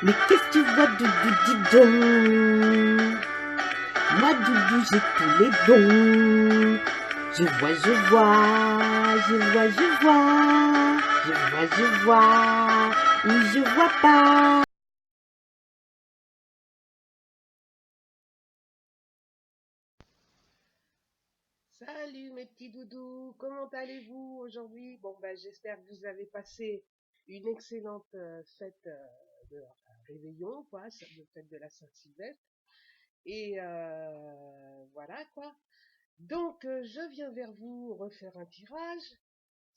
Mais qu'est-ce que tu vois, Doudou, dis donc? Moi, Doudou, j'ai tous les dons. Je vois, je vois, je vois, je vois, je vois, je vois, ou je vois pas. Salut mes petits doudous, comment allez-vous aujourd'hui? Bon ben j'espère que vous avez passé une excellente fête de réveillon, quoi, de fête de la Saint-Sylvestre. Et voilà quoi. Donc je viens vers vous refaire un tirage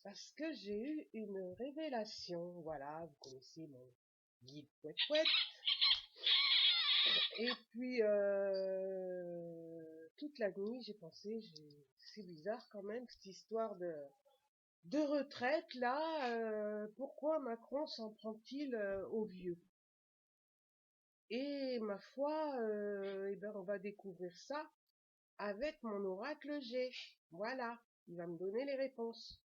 parce que j'ai eu une révélation. Voilà, vous connaissez mon guide pouet pouet. Et puis toute la nuit j'ai pensé, c'est bizarre quand même cette histoire de retraite, là, pourquoi Macron s'en prend-il aux vieux? Et ma foi, eh ben, on va découvrir ça avec mon oracle G. Voilà, il va me donner les réponses.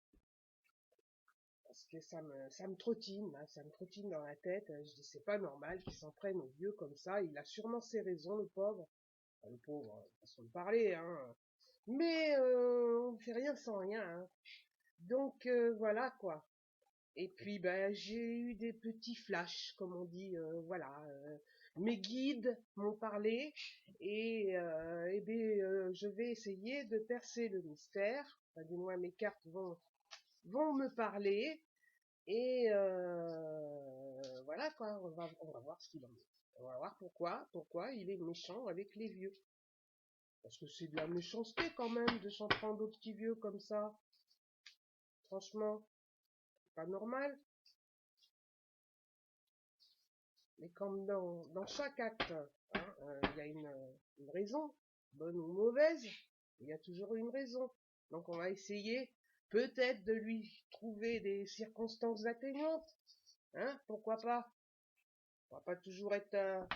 Parce que ça me trottine, hein, ça me trottine dans la tête. Je dis, c'est pas normal qu'il s'en prenne aux vieux comme ça. Il a sûrement ses raisons, le pauvre. Enfin, le pauvre, façon de parler, hein. Mais on ne fait rien sans rien, hein. Donc voilà quoi. Et puis ben j'ai eu des petits flashs, comme on dit, voilà. Mes guides m'ont parlé et, je vais essayer de percer le mystère. Enfin, du moins mes cartes vont me parler et voilà quoi. On va voir ce qu'il en est. On va voir pourquoi il est méchant avec les vieux. Parce que c'est de la méchanceté quand même de s'en prendre aux petits vieux comme ça. Franchement, c'est pas normal. Mais comme dans chaque acte, hein, il y a une raison, bonne ou mauvaise, il y a toujours une raison. Donc on va essayer peut-être de lui trouver des circonstances atténuantes. Hein, pourquoi pas? On va pas toujours être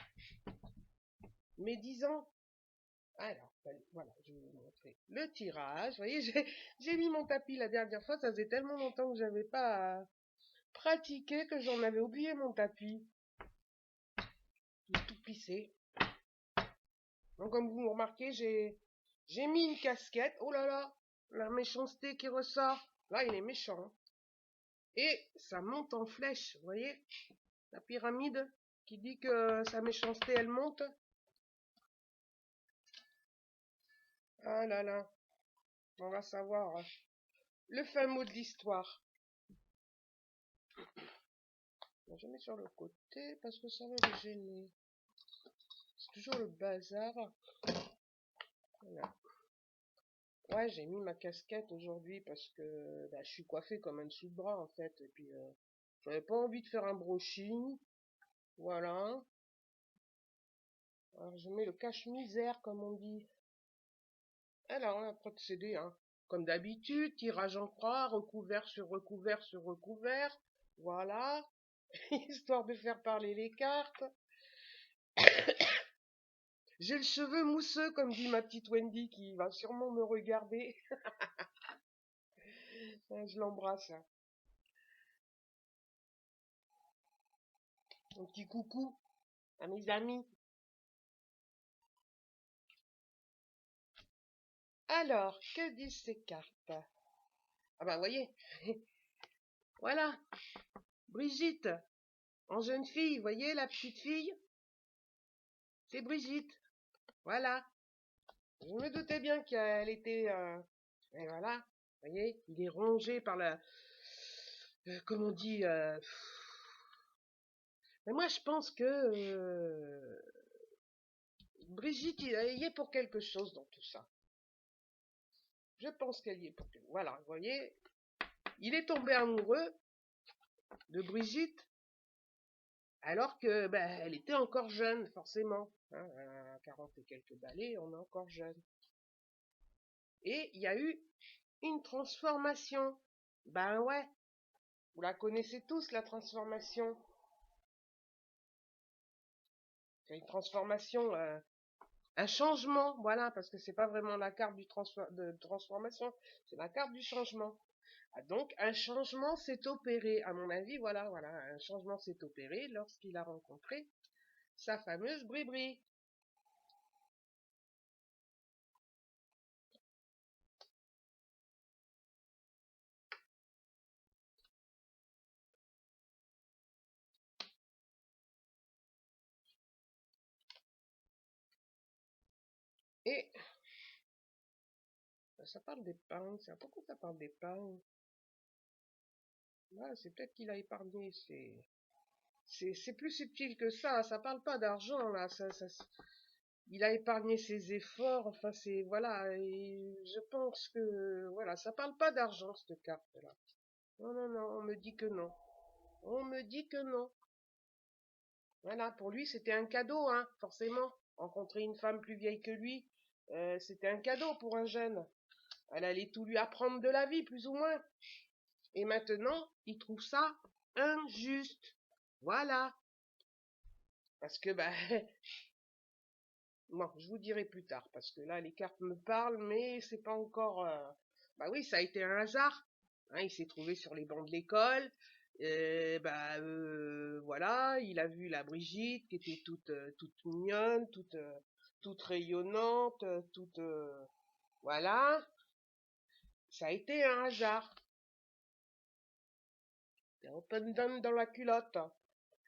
médisant. Alors, voilà, je vais vous montrer le tirage. Vous voyez, j'ai mis mon tapis la dernière fois, ça faisait tellement longtemps que j'avais pas pratiqué que j'en avais oublié mon tapis. Tout plissé. Donc comme vous remarquez, j'ai mis une casquette. Oh là là, la méchanceté qui ressort. Là, il est méchant, hein. Et ça monte en flèche, vous voyez? La pyramide qui dit que sa méchanceté, elle monte. Ah là là, on va savoir le fin mot de l'histoire. Je mets sur le côté parce que ça va me gêner. C'est toujours le bazar. Voilà. Ouais, j'ai mis ma casquette aujourd'hui parce que bah, je suis coiffée comme un dessous de bras en fait. Et puis, j'avais pas envie de faire un brushing. Voilà. Alors, je mets le cache-misère, comme on dit. Alors, on va procéder, hein. Comme d'habitude, tirage en croix, recouvert sur recouvert sur recouvert. Voilà. Histoire de faire parler les cartes. J'ai le cheveu mousseux, comme dit ma petite Wendy, qui va sûrement me regarder. Je l'embrasse, hein. Un petit coucou à mes amis. Alors, que disent ces cartes? Ah bah, voyez. Voilà. Brigitte, en jeune fille, voyez la petite fille? C'est Brigitte. Voilà. Je me doutais bien qu'elle était... Et voilà. Vous voyez, il est rongé par la... comme on dit... Mais moi, je pense que... Brigitte, elle y est pour quelque chose dans tout ça. Je pense qu'elle y est pour quelque... Voilà, vous voyez, il est tombé amoureux de Brigitte alors que ben, elle était encore jeune, forcément. Hein, à 40 et quelques balais, on est encore jeune. Et il y a eu une transformation. Ben ouais, vous la connaissez tous, la transformation. C'est une transformation un changement, voilà, parce que c'est pas vraiment la carte de transformation, c'est la carte du changement. Ah, donc un changement s'est opéré, à mon avis, voilà, un changement s'est opéré lorsqu'il a rencontré sa fameuse Bribri. Et ça parle d'épargne, pourquoi ça parle d'épargne? Voilà, c'est peut-être qu'il a épargné, c'est plus subtil que ça parle pas d'argent là, il a épargné ses efforts, enfin c'est voilà, et je pense que voilà, ça parle pas d'argent cette carte là. Non non non, on me dit que non. On me dit que non. Voilà, pour lui c'était un cadeau, hein, forcément. Rencontrer une femme plus vieille que lui, c'était un cadeau pour un jeune. Elle allait tout lui apprendre de la vie, plus ou moins. Et maintenant, il trouve ça injuste. Voilà. Parce que, bah, bon, je vous dirai plus tard, parce que là, les cartes me parlent, mais c'est pas encore... Bah oui, ça a été un hasard. Hein, il s'est trouvé sur les bancs de l'école. Voilà, il a vu la Brigitte, qui était toute mignonne, toute rayonnante, voilà. Ça a été un hasard. C'était open down dans la culotte.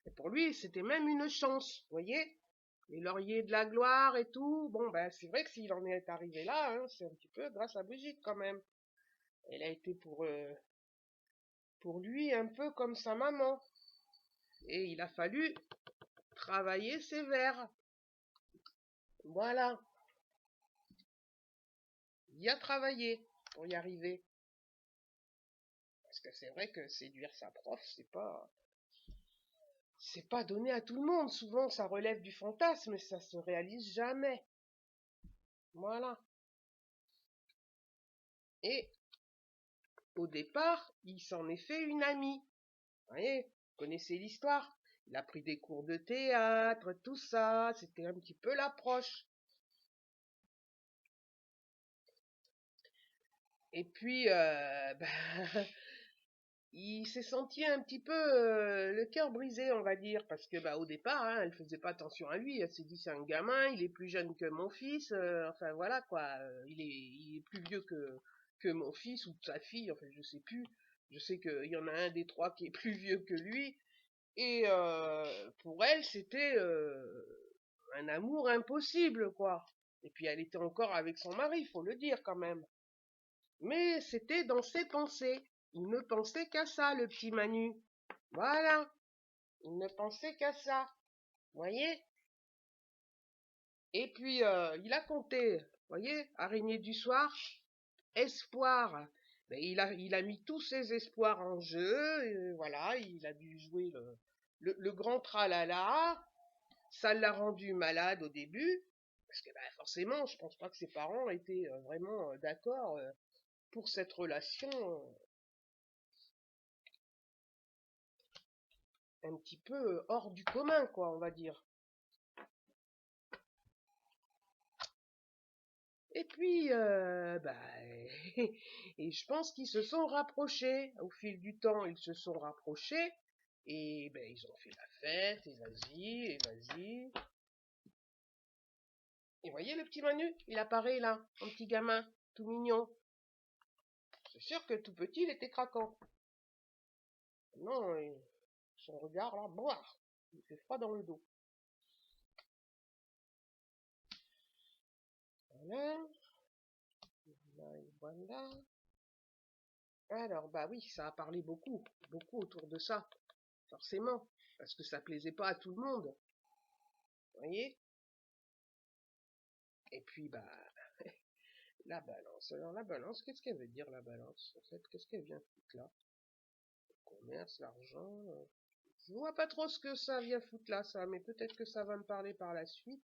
Et pour lui, c'était même une chance, vous voyez? Les lauriers de la gloire et tout. Bon, ben, c'est vrai que s'il en est arrivé là, hein, c'est un petit peu grâce à Brigitte quand même. Elle a été pour lui un peu comme sa maman. Et il a fallu travailler ses vers. Voilà. Il y a travaillé pour y arriver. Parce que c'est vrai que séduire sa prof, c'est pas donné à tout le monde. Souvent, ça relève du fantasme, mais ça se réalise jamais. Voilà. Et au départ, il s'en est fait une amie. Vous voyez, vous connaissez l'histoire. Il a pris des cours de théâtre, tout ça. C'était un petit peu l'approche. Et puis, il s'est senti un petit peu le cœur brisé, on va dire, parce que bah au départ, hein, elle faisait pas attention à lui. Elle s'est dit c'est un gamin, il est plus jeune que mon fils. Enfin voilà quoi, il est plus vieux que mon fils ou sa fille. Enfin je sais plus. Je sais qu'il y en a un des trois qui est plus vieux que lui. Et pour elle, c'était un amour impossible, quoi. Et puis elle était encore avec son mari, faut le dire quand même. Mais c'était dans ses pensées. Il ne pensait qu'à ça, le petit Manu. Voilà. Il ne pensait qu'à ça. Voyez? Et puis il a compté. Voyez? Araignée du soir, espoir. Ben, il a mis tous ses espoirs en jeu. Et voilà, il a dû jouer le grand tralala. Ça l'a rendu malade au début, parce que bah, forcément, je pense pas que ses parents étaient vraiment d'accord pour cette relation un petit peu hors du commun, quoi, on va dire. Et puis, et je pense qu'ils se sont rapprochés. Au fil du temps, ils se sont rapprochés. Et ben, ils ont fait la fête, et vas-y. Et voyez le petit Manu, il apparaît là, un petit gamin, tout mignon. C'est sûr que tout petit, il était craquant. Non, son regard là, boire, il fait froid dans le dos. Voilà, voilà. Alors, bah oui, ça a parlé beaucoup, beaucoup autour de ça, forcément, parce que ça plaisait pas à tout le monde, vous voyez. Et puis, bah, la balance. Alors, la balance, qu'est-ce qu'elle veut dire, la balance? En fait, qu'est-ce qu'elle vient foutre là? Le commerce, l'argent. Je vois pas trop ce que ça vient foutre là, ça, mais peut-être que ça va me parler par la suite.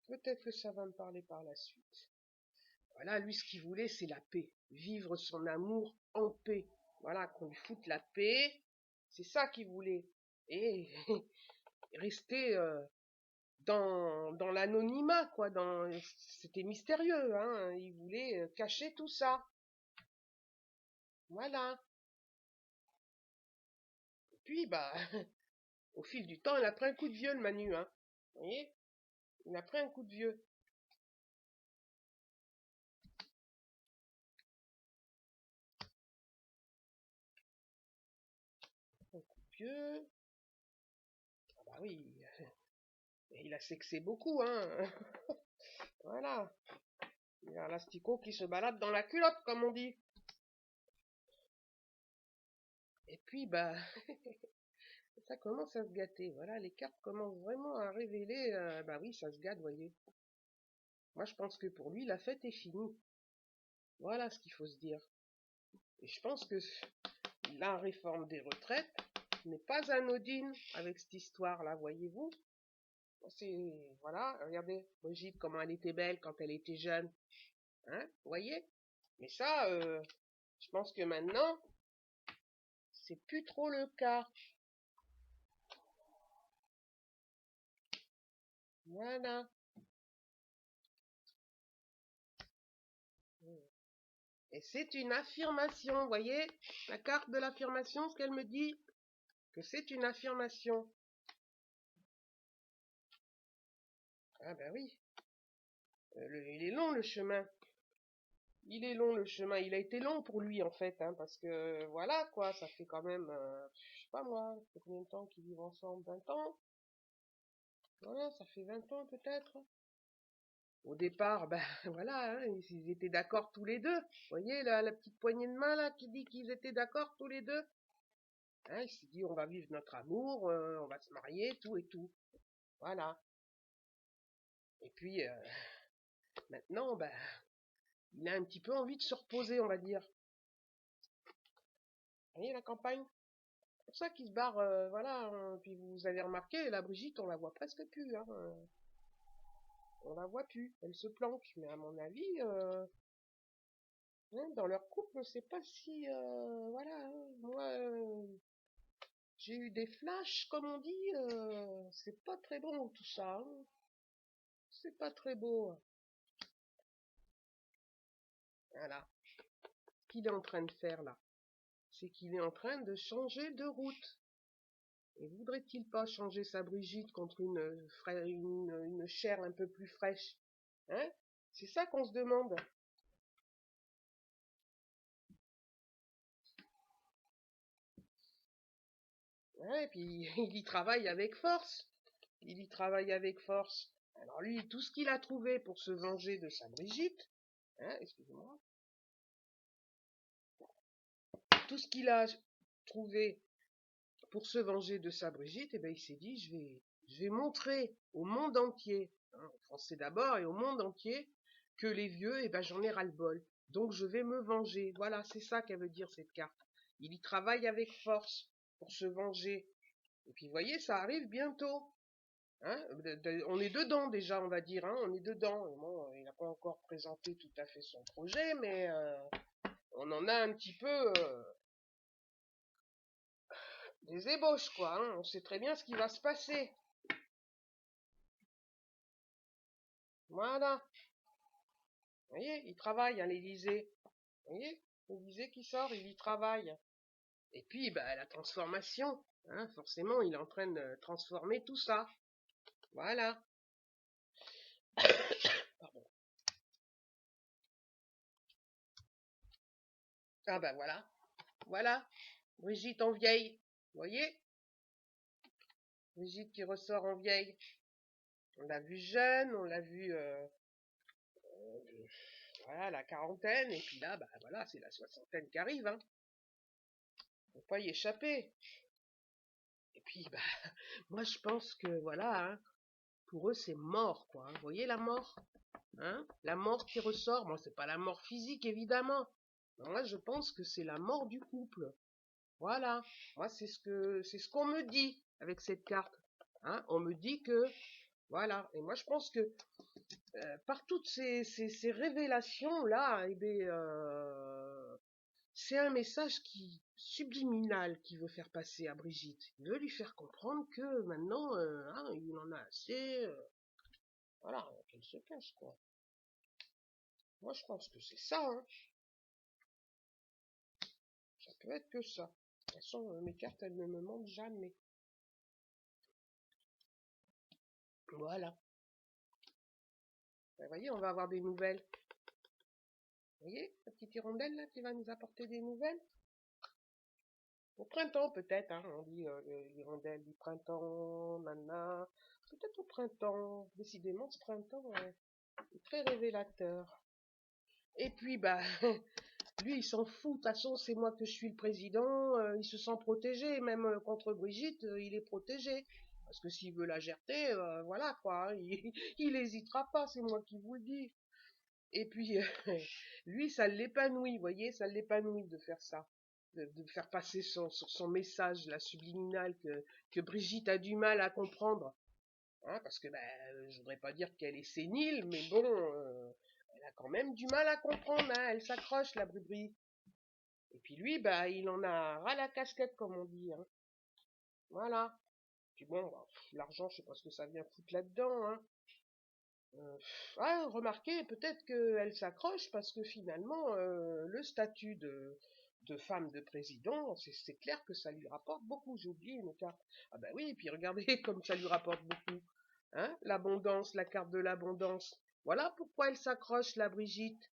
Peut-être que ça va me parler par la suite. Voilà, lui, ce qu'il voulait, c'est la paix. Vivre son amour en paix. Voilà, qu'on lui foute la paix. C'est ça qu'il voulait. Et rester dans l'anonymat, quoi. C'était mystérieux, hein. Il voulait cacher tout ça. Voilà. Et puis, bah, au fil du temps, il a pris un coup de vieux, le Manu, hein. Vous voyez? Il a pris un coup de vieux. Un coup de vieux. Ah bah oui, il a sexé beaucoup, hein. Voilà. Il y a l'asticot qui se balade dans la culotte, comme on dit. Et puis, bah, ça commence à se gâter. Voilà, les cartes commencent vraiment à révéler. Bah oui, ça se gâte, voyez. Moi, je pense que pour lui, la fête est finie. Voilà ce qu'il faut se dire. Et je pense que la réforme des retraites n'est pas anodine avec cette histoire-là, voyez-vous. C'est, voilà, regardez, Brigitte, comment elle était belle quand elle était jeune. Hein, vous voyez? Mais ça, je pense que maintenant, c'est plus trop le cas. Voilà. Et c'est une affirmation, vous voyez? La carte de l'affirmation, ce qu'elle me dit, que c'est une affirmation. Ah ben oui. Il est long le chemin. Il est long le chemin. Il a été long pour lui en fait, hein, parce que voilà quoi, ça fait quand même, je sais pas moi, ça fait combien de temps qu'ils vivent ensemble? 20 ans? Voilà, ça fait 20 ans peut-être. Au départ, ben voilà, hein, ils étaient d'accord tous les deux. Vous voyez la petite poignée de main là qui dit qu'ils étaient d'accord tous les deux. Hein, il s'est dit on va vivre notre amour, on va se marier, tout et tout. Voilà. Et puis maintenant, ben, il a un petit peu envie de se reposer, on va dire. Vous voyez la campagne? C'est pour ça qu'il se barre, voilà. Puis vous avez remarqué, la Brigitte, on la voit presque plus. Hein, on la voit plus. Elle se planque. Mais à mon avis, hein, dans leur couple, c'est pas si, voilà. Hein, moi, j'ai eu des flashs, comme on dit. C'est pas très bon tout ça. Hein, c'est pas très beau. Voilà. Ce qu'il est en train de faire là, c'est qu'il est en train de changer de route. Et voudrait-il pas changer sa Brigitte contre une chair un peu plus fraîche? Hein? C'est ça qu'on se demande. Ouais, et puis il y travaille avec force. Il y travaille avec force. Alors lui, tout ce qu'il a trouvé pour se venger de sa Brigitte, hein, excusez-moi, tout ce qu'il a trouvé pour se venger de sa Brigitte, eh ben, il s'est dit, je vais montrer au monde entier, hein, aux Français d'abord et au monde entier, que les vieux, eh ben, j'en ai ras-le-bol. Donc je vais me venger. Voilà, c'est ça qu'elle veut dire cette carte. Il y travaille avec force pour se venger. Et puis vous voyez, ça arrive bientôt. Hein, on est dedans déjà, on va dire. Hein, on est dedans. Bon, il n'a pas encore présenté tout à fait son projet, mais on en a un petit peu des ébauches, quoi. Hein, on sait très bien ce qui va se passer. Voilà. Vous voyez, il travaille à l'Élysée. Vous voyez, l'Élysée qui sort, il y travaille. Et puis, bah, la transformation. Hein, forcément, il est en train de transformer tout ça. Voilà. Pardon. Ah bah voilà. Voilà. Brigitte en vieille. Vous voyez? Brigitte qui ressort en vieille. On l'a vu jeune, on l'a vu voilà, la quarantaine, et puis là, bah voilà, c'est la soixantaine qui arrive, hein. Faut pas y échapper. Et puis, bah, moi je pense que voilà, hein, pour eux c'est mort, quoi. Hein. Vous voyez la mort? Hein? La mort qui ressort. Bon, c'est pas la mort physique, évidemment. Mais moi je pense que c'est la mort du couple. Voilà. Moi c'est ce qu'on me dit avec cette carte. Hein? On me dit que voilà. Et moi je pense que par toutes ces révélations-là, eh bien, c'est un message subliminal qu'il veut faire passer à Brigitte. Il veut lui faire comprendre que maintenant, hein, il en a assez. Voilà, qu'elle se cache, quoi. Moi, je pense que c'est ça, hein. Ça peut être que ça. De toute façon, mes cartes, elles ne me mentent jamais. Voilà. Vous voyez, on va avoir des nouvelles. Vous voyez, la petite hirondelle, là, qui va nous apporter des nouvelles. Au printemps, peut-être, hein. On dit l'hirondelle du printemps, nana. Peut-être au printemps. Décidément, ce printemps est très révélateur. Et puis, bah, lui, il s'en fout. De toute façon, c'est moi que je suis le président. Il se sent protégé. Même contre Brigitte, il est protégé. Parce que s'il veut la gerter, voilà quoi. Hein, il hésitera pas, c'est moi qui vous le dis. Et puis, lui, ça l'épanouit, vous voyez, ça l'épanouit de faire ça. De faire passer sur son message, la subliminale, que Brigitte a du mal à comprendre. Hein, parce que, ben, je voudrais pas dire qu'elle est sénile, mais bon, elle a quand même du mal à comprendre, hein, elle s'accroche, la Bribri. Et puis lui, bah, il en a ras la casquette, comme on dit, hein. Voilà. Puis bon, bah, l'argent, je sais pas ce que ça vient foutre là-dedans, hein. Remarquez, peut-être qu'elle s'accroche parce que finalement, le statut de femme de président, c'est clair que ça lui rapporte beaucoup. J'ai oublié une carte. Ah bah oui, et puis regardez comme ça lui rapporte beaucoup. Hein, l'abondance, la carte de l'abondance. Voilà pourquoi elle s'accroche, la Brigitte.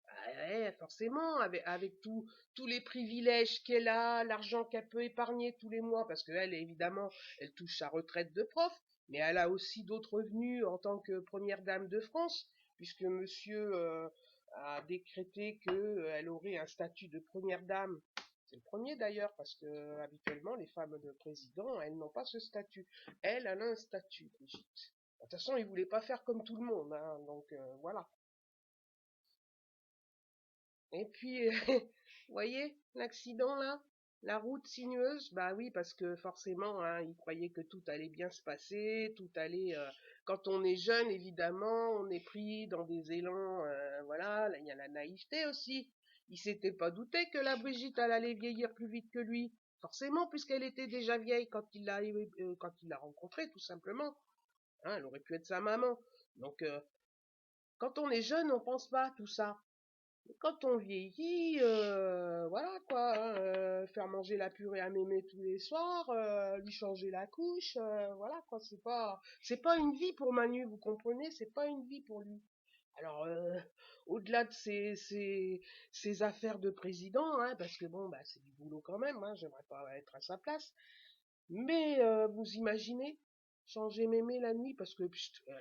Ah ouais, forcément, avec tous les privilèges qu'elle a, l'argent qu'elle peut épargner tous les mois, parce qu'elle, évidemment, elle touche sa retraite de prof, mais elle a aussi d'autres revenus en tant que première dame de France, puisque monsieur a décrété qu'elle aurait un statut de première dame. C'est le premier d'ailleurs, parce que habituellement, les femmes de président, elles n'ont pas ce statut. Elle a un statut, Brigitte. De toute façon, il voulait pas faire comme tout le monde, hein, donc voilà. Et puis, vous voyez, l'accident là, la route sinueuse, bah oui, parce que forcément, hein, il croyait que tout allait bien se passer, tout allait. Quand on est jeune, évidemment, on est pris dans des élans, voilà, là, il y a la naïveté aussi. Il s'était pas douté que la Brigitte elle allait vieillir plus vite que lui, forcément, puisqu'elle était déjà vieille quand il l'a rencontrée, tout simplement. Hein, elle aurait pu être sa maman. Donc, quand on est jeune, on pense pas à tout ça. Quand on vieillit, voilà quoi, hein, faire manger la purée à mémé tous les soirs, lui changer la couche, voilà quoi, c'est pas une vie pour Manu, vous comprenez, c'est pas une vie pour lui. Alors, au-delà de ses affaires de président, hein, parce que bon, bah c'est du boulot quand même, hein, j'aimerais pas être à sa place, mais vous imaginez changer mémé la nuit, parce que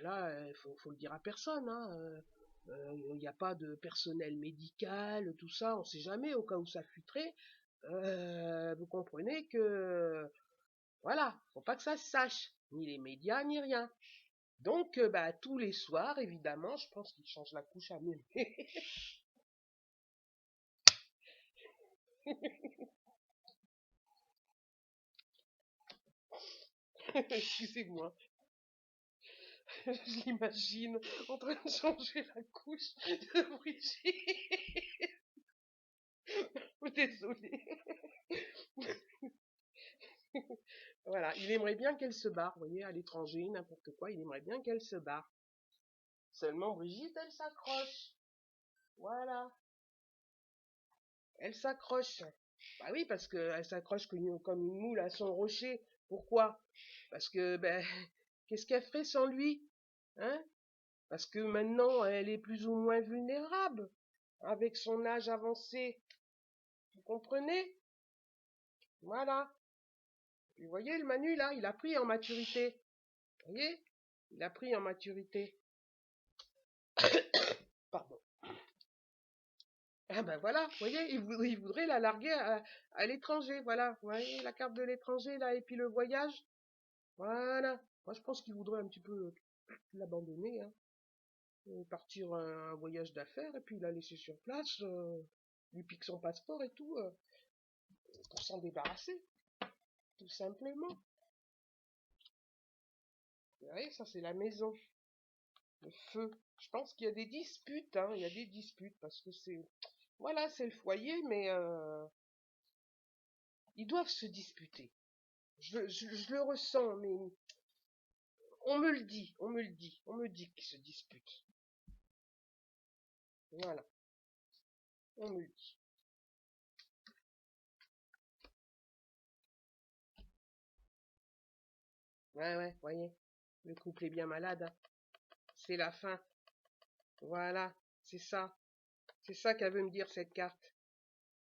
là, faut le dire à personne, hein. Il n'y a pas de personnel médical, tout ça, on sait jamais, au cas où ça fuiterait. Vous comprenez que, voilà, faut pas que ça se sache, ni les médias, ni rien. Donc, bah, tous les soirs, évidemment, je pense qu'il change la couche à mémé. Excusez-moi, je l'imagine en train de changer la couche de Brigitte. Désolée. Voilà, il aimerait bien qu'elle se barre, vous voyez, à l'étranger, n'importe quoi, il aimerait bien qu'elle se barre. Seulement Brigitte, elle s'accroche. Voilà, elle s'accroche. Bah oui, parce qu'elle s'accroche comme une moule à son rocher. Pourquoi? Parce que, ben, qu'est-ce qu'elle ferait sans lui? Hein? Parce que maintenant, elle est plus ou moins vulnérable, avec son âge avancé. Vous comprenez? Voilà. Et vous voyez, le Manu, là, il a pris en maturité. Vous voyez? Il a pris en maturité. Pardon. Ah ben voilà, vous voyez, il voudrait la larguer à l'étranger, voilà. Vous voyez, la carte de l'étranger, là, et puis le voyage. Voilà. Moi, je pense qu'il voudrait un petit peu l'abandonner, hein. Partir un voyage d'affaires, et puis la laisser sur place, lui pique son passeport et tout, pour s'en débarrasser, tout simplement. Vous voyez, ça, c'est la maison. Le feu. Je pense qu'il y a des disputes, hein, il y a des disputes, parce que voilà, c'est le foyer, mais ils doivent se disputer. Je le ressens, mais On me le dit, on me dit qu'ils se disputent. Voilà, on me le dit. Ouais, voyez, le couple est bien malade, hein. C'est la fin. Voilà, c'est ça. C'est ça qu'elle veut me dire, cette carte.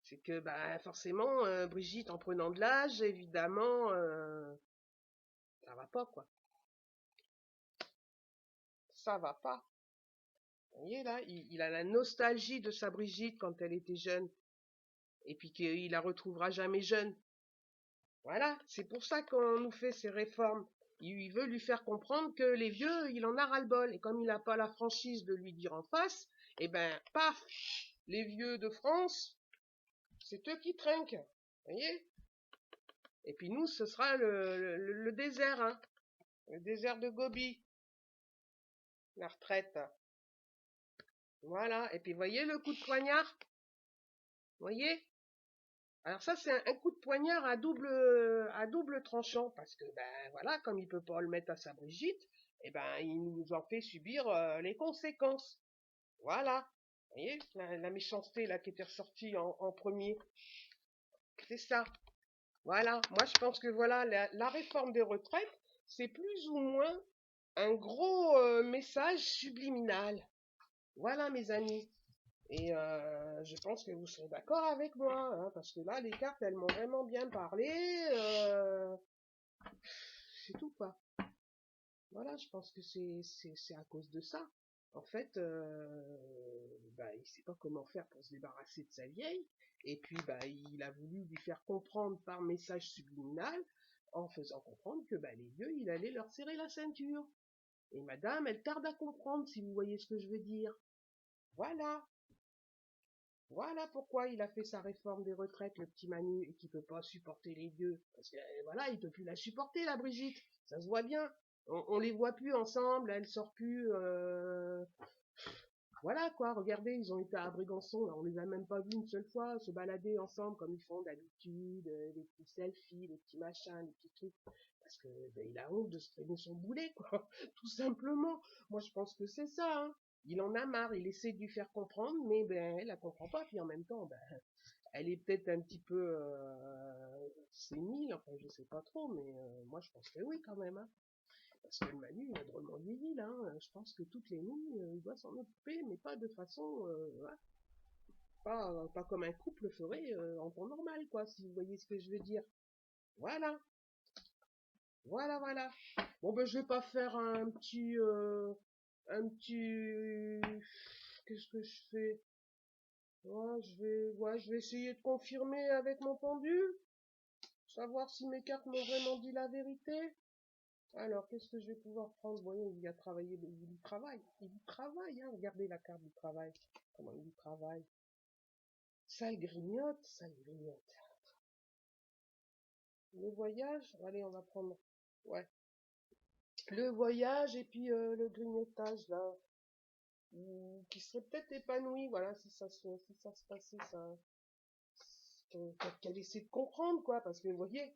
C'est que, bah, forcément, Brigitte, en prenant de l'âge, évidemment, ça va pas, quoi. Ça va pas. Vous voyez, là, il a la nostalgie de sa Brigitte quand elle était jeune. Et puis qu'il la retrouvera jamais jeune. Voilà, c'est pour ça qu'on nous fait ces réformes. Il veut lui faire comprendre que les vieux, il en a ras-le-bol. Et comme il n'a pas la franchise de lui dire en face, eh ben, paf, les vieux de France, c'est eux qui trinquent. Vous voyez? Et puis nous, ce sera le désert, hein. Le désert de Gobi. La retraite. Voilà. Et puis, voyez le coup de poignard? Voyez? Alors ça, c'est un coup de poignard à double tranchant. Parce que, ben, voilà, comme il peut pas le mettre à sa Brigitte, eh ben, il nous en fait subir les conséquences. Voilà. Vous voyez? La méchanceté, là, qui était ressortie en premier. C'est ça. Voilà. Moi, je pense que, voilà, la réforme des retraites, c'est plus ou moins un gros message subliminal. Voilà, mes amis. Et je pense que vous serez d'accord avec moi, hein, parce que là, les cartes, elles m'ont vraiment bien parlé. C'est tout, quoi. Voilà, je pense que c'est à cause de ça. En fait, bah, il sait pas comment faire pour se débarrasser de sa vieille. Et puis, bah, il a voulu lui faire comprendre par message subliminal, en faisant comprendre que bah, les vieux, il allait leur serrer la ceinture. Et madame, elle tarde à comprendre, si vous voyez ce que je veux dire. Voilà. Voilà pourquoi il a fait sa réforme des retraites, le petit Manu, et qu'il peut pas supporter les vieux. Parce que, voilà, il peut plus la supporter, la Brigitte. Ça se voit bien. On les voit plus ensemble, elle sort plus, voilà, quoi. Regardez, ils ont été à Brégançon, là, on les a même pas vus une seule fois se balader ensemble comme ils font d'habitude, des petits selfies, des petits machins, des petits trucs. Parce que, ben, il a honte de se traîner son boulet, quoi. Tout simplement. Moi, je pense que c'est ça, hein. Il en a marre, il essaie de lui faire comprendre, mais ben elle comprend pas, puis en même temps, ben elle est peut-être un petit peu sénile, enfin je sais pas trop, mais moi je pense que oui quand même, hein. Parce que le Manu, il a drôlement vieilli là, hein. Je pense que toutes les nuits, il doit s'en occuper, mais pas de façon, ouais, pas comme un couple ferait en temps normal, quoi, si vous voyez ce que je veux dire. Voilà, voilà. Bon ben je vais pas faire un petit, qu'est-ce que je fais? Ouais, je vais essayer de confirmer avec mon pendule, savoir si mes cartes m'ont vraiment dit la vérité. Alors, qu'est-ce que je vais pouvoir prendre? Voyons, il y a travaillé, il y travaille. Il y travaille, hein. Regardez la carte du travail. Comment il y travaille. Ça le grignote, ça le grignote. Le voyage, allez, on va prendre, ouais. Le voyage et puis le grignotage, là. Qui serait peut-être épanoui, voilà, si ça se passait, ça. Qu'elle essaie de comprendre, quoi, parce que vous voyez,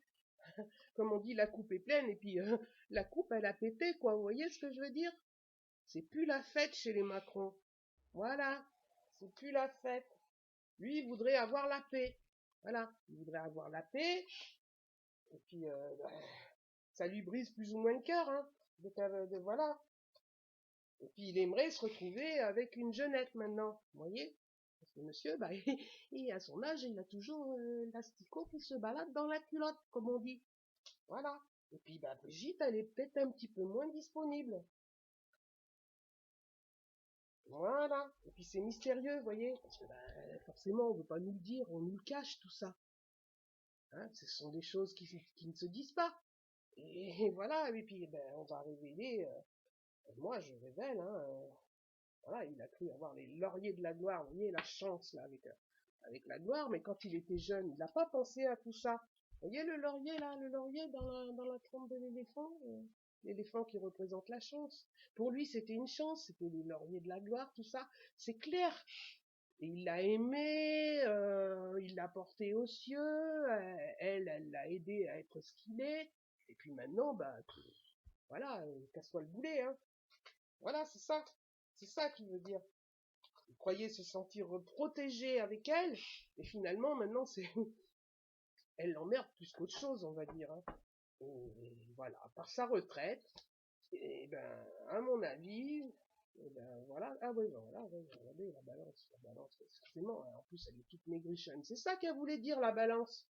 comme on dit, la coupe est pleine, et puis la coupe, elle a pété, quoi, vous voyez ce que je veux dire? C'est plus la fête chez les Macron. Voilà, c'est plus la fête. Lui, il voudrait avoir la paix. Voilà, il voudrait avoir la paix, et puis bah, ça lui brise plus ou moins le cœur, hein. Voilà. Et puis il aimerait se retrouver avec une jeunette maintenant, vous voyez? Parce que monsieur, bah, à son âge, il a toujours l'asticot qui se balade dans la culotte, comme on dit. Voilà. Et puis, bah, Brigitte, elle est peut-être un petit peu moins disponible. Voilà. Et puis, c'est mystérieux, vous voyez. Parce que, bah, forcément, on veut pas nous le dire, on nous le cache, tout ça. Hein, ce sont des choses qui ne se disent pas. Et voilà. Et puis, ben, on va révéler, moi, je révèle, hein, voilà, il a cru avoir les lauriers de la gloire, vous voyez, la chance, là, avec la gloire, mais quand il était jeune, il n'a pas pensé à tout ça. Vous voyez le laurier là, le laurier dans la trompe de l'éléphant, l'éléphant qui représente la chance. Pour lui, c'était une chance, c'était les lauriers de la gloire, tout ça, c'est clair. Et il l'a aimé, il l'a porté aux cieux, elle l'a aidé à être ce qu'il est. Et puis maintenant, bah, voilà, casse-toi le boulet, hein. Voilà, c'est ça. C'est ça qu'il veut dire. Il croyait se sentir protégé avec elle, et finalement, maintenant, elle l'emmerde plus qu'autre chose, on va dire, hein. Et voilà, par sa retraite, et ben, à mon avis, et ben voilà, ah oui, ben voilà, ouais, regardez, la balance, forcément, en plus elle est toute maigrichonne. C'est ça qu'elle voulait dire, la balance.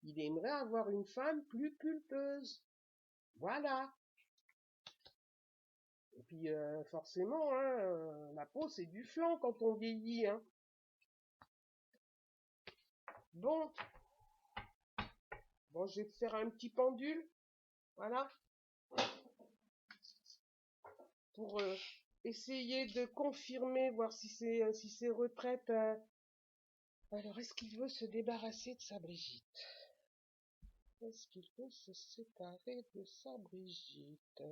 Il aimerait avoir une femme plus pulpeuse. Voilà. Et puis forcément, hein, la peau c'est du flanc quand on vieillit, hein. Bon, je vais te faire un petit pendule, voilà, pour essayer de confirmer, voir si c'est retraite. Alors, est-ce qu'il veut se débarrasser de sa Brigitte? Est-ce qu'il veut se séparer de sa Brigitte?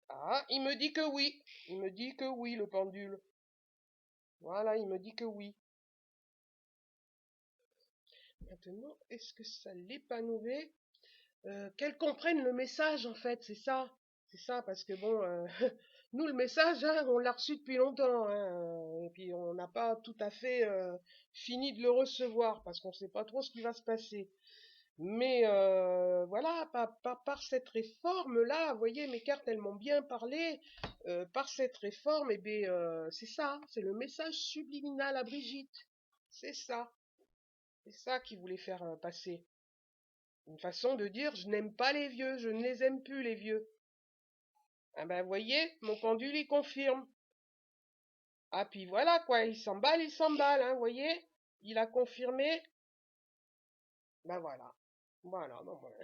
Ah, il me dit que oui. Il me dit que oui, le pendule. Voilà, il me dit que oui. Maintenant, est-ce que ça l'épanouit? Qu'elle comprenne le message, en fait, c'est ça. C'est ça, parce que bon, nous, le message, hein, on l'a reçu depuis longtemps, hein, et puis on n'a pas tout à fait fini de le recevoir, parce qu'on ne sait pas trop ce qui va se passer. Mais voilà, par cette réforme-là, vous voyez, mes cartes, elles m'ont bien parlé. Par cette réforme, eh bien, c'est ça, c'est le message subliminal à Brigitte. C'est ça. C'est ça qu'il voulait faire passer. Une façon de dire, je n'aime pas les vieux, je ne les aime plus, les vieux. Ah ben, vous voyez, mon pendule, il confirme. Ah, puis voilà, quoi, il s'emballe, hein, vous voyez. Il a confirmé. Ben voilà. Voilà, non, voilà.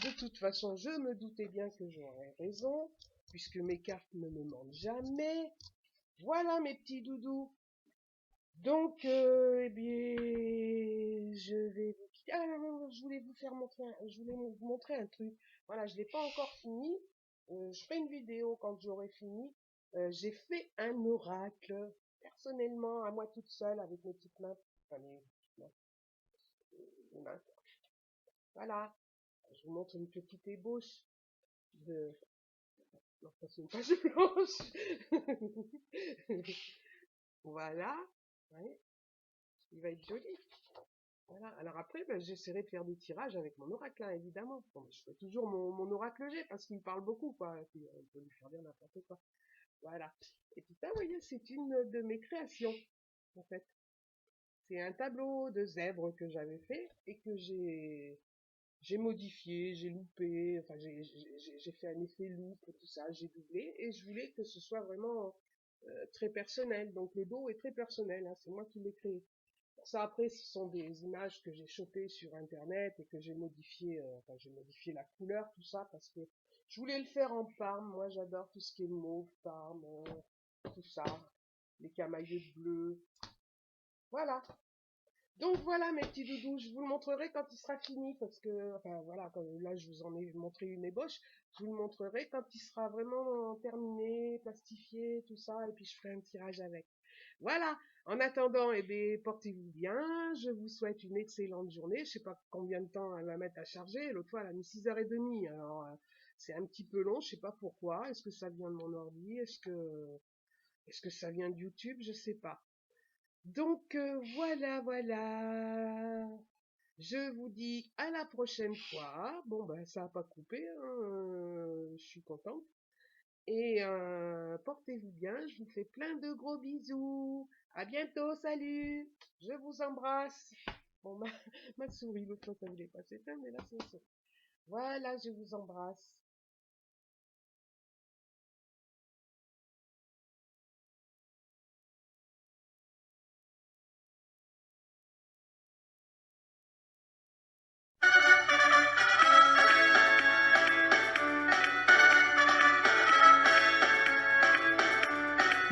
De toute façon, je me doutais bien que j'aurais raison, puisque mes cartes ne me mentent jamais. Voilà, mes petits doudous. Donc, eh bien, je vais vous... Ah, je voulais vous montrer un truc. Voilà, je l'ai pas encore fini. Je ferai une vidéo quand j'aurai fini. J'ai fait un oracle, personnellement, à moi toute seule, avec mes petites mains. Enfin, mes mains. Voilà. Je vous montre une petite ébauche de... Non, ça c'est une page blanche. Voilà. Ouais. Il va être joli. Voilà. Alors après, ben, j'essaierai de faire des tirages avec mon oracle, hein, évidemment. Bon, je fais toujours mon oracle G parce qu'il me parle beaucoup, quoi. Et puis, on peut lui faire dire n'importe quoi. Voilà. Et puis ça, vous voyez, c'est une de mes créations, en fait. C'est un tableau de zèbre que j'avais fait et que j'ai modifié, j'ai loupé, enfin j'ai fait un effet loupe, tout ça, j'ai doublé, et je voulais que ce soit vraiment très personnel. Donc le dos est très personnel, hein, c'est moi qui l'ai créé. Ça après, ce sont des images que j'ai chopées sur internet et que j'ai modifié, enfin j'ai modifié la couleur, tout ça, parce que je voulais le faire en parme. Moi j'adore tout ce qui est mauve, parme, tout ça, les camailleux bleus, voilà. Donc voilà mes petits doudous, je vous le montrerai quand il sera fini, parce que, enfin voilà, là je vous en ai montré une ébauche, je vous le montrerai quand il sera vraiment terminé, plastifié, tout ça, et puis je ferai un tirage avec. Voilà, en attendant, eh bien, portez-vous bien, je vous souhaite une excellente journée, je sais pas combien de temps elle va mettre à charger, l'autre fois elle a mis 6h30, alors c'est un petit peu long, je sais pas pourquoi, est-ce que ça vient de mon ordi, est-ce que ça vient de YouTube, je sais pas. Donc voilà, voilà. Je vous dis à la prochaine fois. Bon, ben ça n'a pas coupé, hein, je suis contente. Et portez-vous bien, je vous fais plein de gros bisous. À bientôt, salut. Je vous embrasse. Bon, ma souris, l'autre fois ça voulait pas s'éteindre, mais là c'est ma souris. Voilà, je vous embrasse.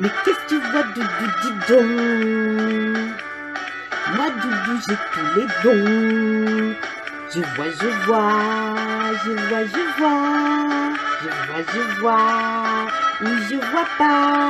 Mais qu'est-ce que tu vois, Doudou, dis donc? Moi, Doudou, j'ai tous les dons. Je vois, je vois, je vois, je vois, je vois, je vois, ou je vois pas.